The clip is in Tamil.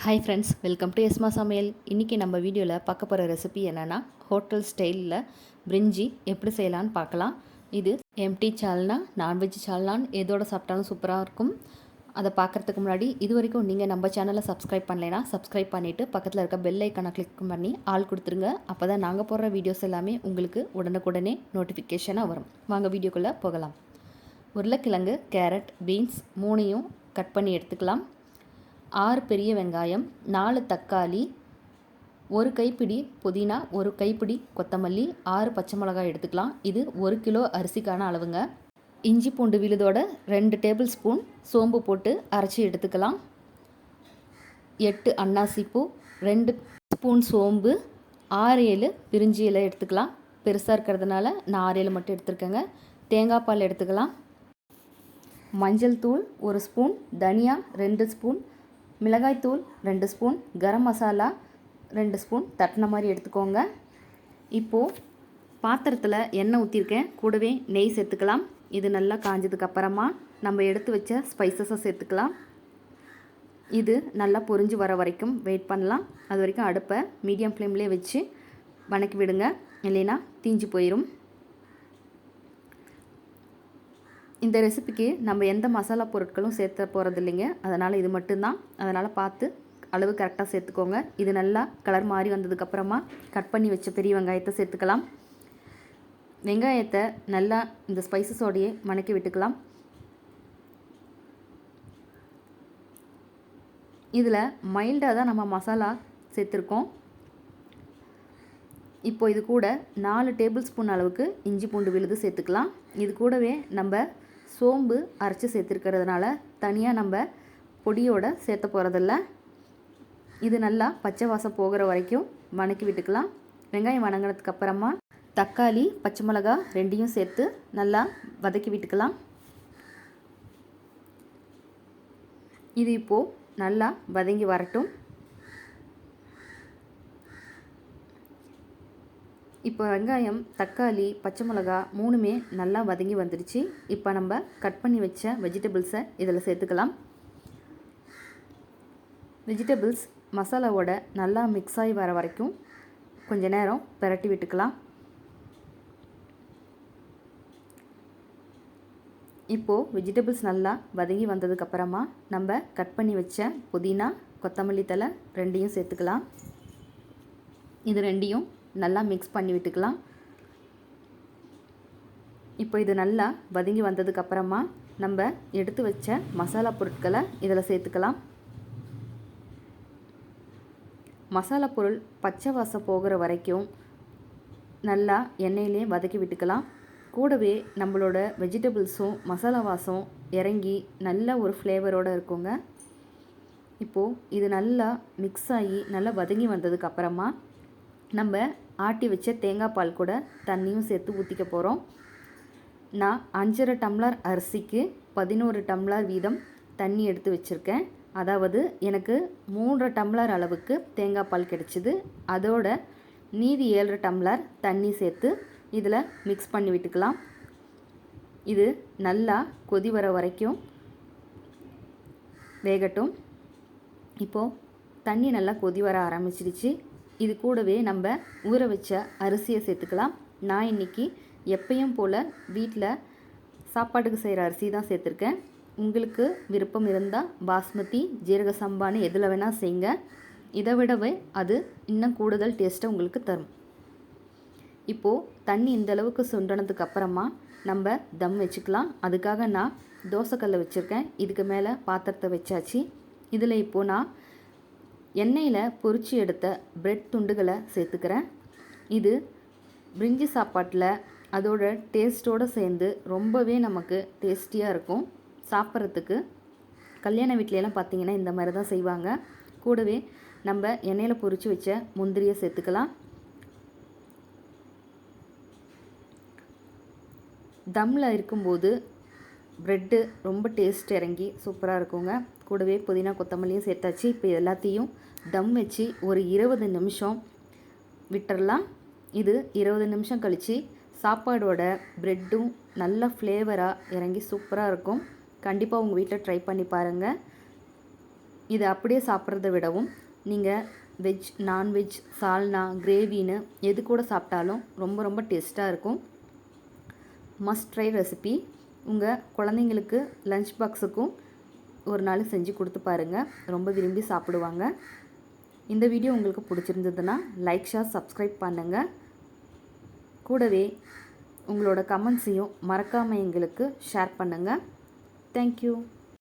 ஹாய் ஃப்ரெண்ட்ஸ், வெல்கம் டு எஸ்மா சமையல். இன்றைக்கி நம்ம வீடியோவில் பார்க்க போகிற ரெசிபி என்னென்னா ஹோட்டல் ஸ்டைலில் பிரிஞ்சி எப்படி செய்யலான்னு பார்க்கலாம். இது எம்டி சால்னா, நான்வெஜ் சால்னான் எதோட சாப்பிட்டாலும் சூப்பராக இருக்கும். அதை பார்க்குறதுக்கு முன்னாடி இது வரைக்கும் நீங்கள் நம்ம சேனலை சப்ஸ்கிரைப் பண்ணலைன்னா சப்ஸ்கிரைப் பண்ணிவிட்டு பக்கத்தில் இருக்க பெல் ஐக்கானை கிளிக் பண்ணி ஆள் கொடுத்துருங்க. அப்போ தான் நாங்கள் போடுற வீடியோஸ் எல்லாமே உங்களுக்கு உடனுக்குடனே நோட்டிஃபிகேஷனாக வரும். வாங்க வீடியோக்குள்ளே போகலாம். உருளைக்கிழங்கு, கேரட், பீன்ஸ் மூணையும் கட் பண்ணி எடுத்துக்கலாம். 6 பெரிய வெங்காயம், 4 தக்காளி, 1 கைப்பிடி புதினா, 1 கைப்பிடி கொத்தமல்லி, 6 பச்சை மிளகாய் எடுத்துக்கலாம். இது 1 கிலோ அரிசிக்கான அளவுங்க. இஞ்சி பூண்டு விழுதோட 2 டேபிள் ஸ்பூன் சோம்பு போட்டு அரைச்சி எடுத்துக்கலாம். 8 அன்னாசிப்பூ, 2 ஸ்பூன் சோம்பு, 6-7 பிரிஞ்சி இலை எடுத்துக்கலாம். பெருசாக இருக்கிறதுனால நான் 6-7 மட்டும் எடுத்துருக்கேங்க. தேங்காய் பால் எடுத்துக்கலாம். மஞ்சள் தூள் 1 ஸ்பூன், தனியா 2 ஸ்பூன், மிளகாய்த்தூள் 2 ஸ்பூன், கரம் மசாலா 2 ஸ்பூன் தட்டின மாதிரி எடுத்துக்கோங்க. இப்போது பாத்திரத்தில் எண்ணெய் ஊற்றிருக்கேன், கூடவே நெய் சேர்த்துக்கலாம். இது நல்லா காஞ்சதுக்கப்புறமா நம்ம எடுத்து வச்ச ஸ்பைசஸை சேர்த்துக்கலாம். இது நல்லா பொரிஞ்சு வர வரைக்கும் வெயிட் பண்ணலாம். அது வரைக்கும் அடுப்பை மீடியம் ஃப்ளேம்லேயே வச்சு வணக்கி விடுங்க, இல்லைன்னா தீஞ்சு போயிடும். இந்த ரெசிபிக்கு நம்ம எந்த மசாலா பொருட்களும் சேர்த்த போகிறது இல்லைங்க, அதனால் இது மட்டும்தான். அதனால் பார்த்து அளவு கரெக்டாக சேர்த்துக்கோங்க. இது நல்லா கலர் மாறி வந்ததுக்கப்புறமா கட் பண்ணி வச்ச பெரிய வெங்காயத்தை சேர்த்துக்கலாம். வெங்காயத்தை நல்லா இந்த ஸ்பைசஸோடையே வணக்கி விட்டுக்கலாம். இதில் மைல்டாக தான் நம்ம மசாலா சேர்த்துருக்கோம். இப்போ இது கூட 4 டேபிள் ஸ்பூன் அளவுக்கு இஞ்சி பூண்டு விழுது சேர்த்துக்கலாம். இது கூடவே நம்ம சோம்பு அரைச்சி சேர்த்துருக்கிறதுனால தனியாக நம்ம பொடியோடு சேர்த்த போகிறதில்ல. இது நல்லா பச்சை வாசம் போகிற வரைக்கும் வணக்கி விட்டுக்கலாம். வெங்காயம் வணங்கினதுக்கு அப்புறமா தக்காளி, பச்சை மிளகா ரெண்டையும் சேர்த்து நல்லா வதக்கி விட்டுக்கலாம். இது இப்போது நல்லா வதங்கி வரட்டும். இப்போ வெங்காயம், தக்காளி, பச்சை மிளகா மூணுமே நல்லா வதங்கி வந்துடுச்சு. இப்போ நம்ம கட் பண்ணி வச்ச வெஜிடபிள்ஸை இதில் சேர்த்துக்கலாம். வெஜிடபிள்ஸ் மசாலாவோட நல்லா மிக்ஸ் ஆகி வர வரைக்கும் கொஞ்ச நேரம் பிரட்டி விட்டுக்கலாம். இப்போது வெஜிடபிள்ஸ் நல்லா வதங்கி வந்ததுக்கப்புறமா நம்ம கட் பண்ணி வச்ச புதினா, கொத்தமல்லி தழை ரெண்டையும் சேர்த்துக்கலாம். இது ரெண்டையும் நல்லா மிக்ஸ் பண்ணி விட்டுக்கலாம். இப்போ இது நல்லா வதங்கி வந்ததுக்கப்புறமா நம்ம எடுத்து வச்ச மசாலா பொருட்களை இதில் சேர்த்துக்கலாம். மசாலா பொருள் பச்சை வாசம் போகிற வரைக்கும் நல்லா எண்ணெயிலே வதக்கி விட்டுக்கலாம். கூடவே நம்மளோட வெஜிடபிள்ஸும் மசாலா வாசம் இறங்கி நல்ல ஒரு ஃப்ளேவரோடு இருக்குங்க. இப்போது இது நல்லா மிக்ஸ் ஆகி நல்லா வதங்கி வந்ததுக்கப்புறமா நம்ம ஆட்டி வச்ச தேங்காய் பால் கூட தண்ணியும் சேர்த்து ஊற்றிக்க போகிறோம். நான் 5.5 டம்ளர் அரிசிக்கு 11 டம்ளர் வீதம் தண்ணி எடுத்து வச்சுருக்கேன். அதாவது எனக்கு 3 டம்ளர் அளவுக்கு தேங்காய் பால் கிடச்சிது. அதோட மீதி 7 டம்ளர் தண்ணி சேர்த்து இதில் மிக்ஸ் பண்ணி விட்டுக்கலாம். இது நல்லா கொதி வர வரைக்கும் வேகட்டும். இப்போது தண்ணி நல்லா கொதி வர ஆரம்பிச்சிடுச்சு. இது கூடவே நம்ம ஊற வச்ச அரிசியை சேர்த்துக்கலாம். நான் இன்றைக்கி எப்பயும் போல் வீட்டில் சாப்பாட்டுக்கு செய்கிற அரிசி தான் சேர்த்துருக்கேன். உங்களுக்கு விருப்பம் இருந்தால் பாஸ்மதி, ஜீரக சம்பான்னு எதில் வேணால் செய்யுங்க. இதை விடவே அது இன்னும் கூடுதல் டேஸ்ட்டை உங்களுக்கு தரும். இப்போது தண்ணி இந்தளவுக்கு சுண்டனதுக்கு அப்புறமா நம்ம தம் வச்சுக்கலாம். அதுக்காக நான் தோசைக்கல்லை வச்சுருக்கேன். இதுக்கு மேலே பாத்திரத்தை வச்சாச்சு. இதில் இப்போது நான் எண்ணெயில் பொரிச்சு எடுத்த பிரெட் துண்டுகளை சேர்த்துக்கிறேன். இது பிரிஞ்சி சாப்பாட்டில் அதோட டேஸ்ட்டோடு சேர்ந்து ரொம்பவே நமக்கு டேஸ்டியாக இருக்கும் சாப்பிட்றதுக்கு. கல்யாண வீட்லையெல்லாம் பார்த்திங்கன்னா இந்த மாதிரி தான் செய்வாங்க. கூடவே நம்ம எண்ணெயில் பொரிச்சு வச்ச முந்திரியை சேர்த்துக்கலாம். தம்மில் இருக்கும்போது ப்ரெட்டு ரொம்ப டேஸ்ட் இறங்கி சூப்பராக இருக்குங்க. கூடவே புதினா, கொத்தமல்லியும் சேர்த்தாச்சு. இப்போ எல்லாத்தையும் தம் வச்சு ஒரு 20 நிமிஷம் விட்டுறலாம். இது 20 நிமிஷம் கழித்து சாப்பாடோட ப்ரெட்டும் நல்ல ஃப்ளேவராக இறங்கி சூப்பராக இருக்கும். கண்டிப்பாக உங்கள் வீட்டில் ட்ரை பண்ணி பாருங்கள். இதை அப்படியே சாப்பிட்றத விடவும் நீங்கள் வெஜ், நான்வெஜ், சால்னா, கிரேவின்னு எது கூட சாப்பிட்டாலும் ரொம்ப ரொம்ப டேஸ்ட்டாக இருக்கும். Must try recipe. உங்கள் குழந்தைங்களுக்கு லஞ்ச் பாக்ஸுக்கும் ஒரு நாள் செஞ்சு கொடுத்து பாருங்கள், ரொம்ப விரும்பி சாப்பிடுவாங்க. இந்த வீடியோ உங்களுக்கு பிடிச்சிருந்ததுன்னா லைக், ஷேர், சப்ஸ்கிரைப் பண்ணுங்கள். கூடவே உங்களோட கமெண்ட்ஸையும் மறக்காமல் எங்களுக்கு ஷேர் பண்ணுங்கள். தேங்க்யூ.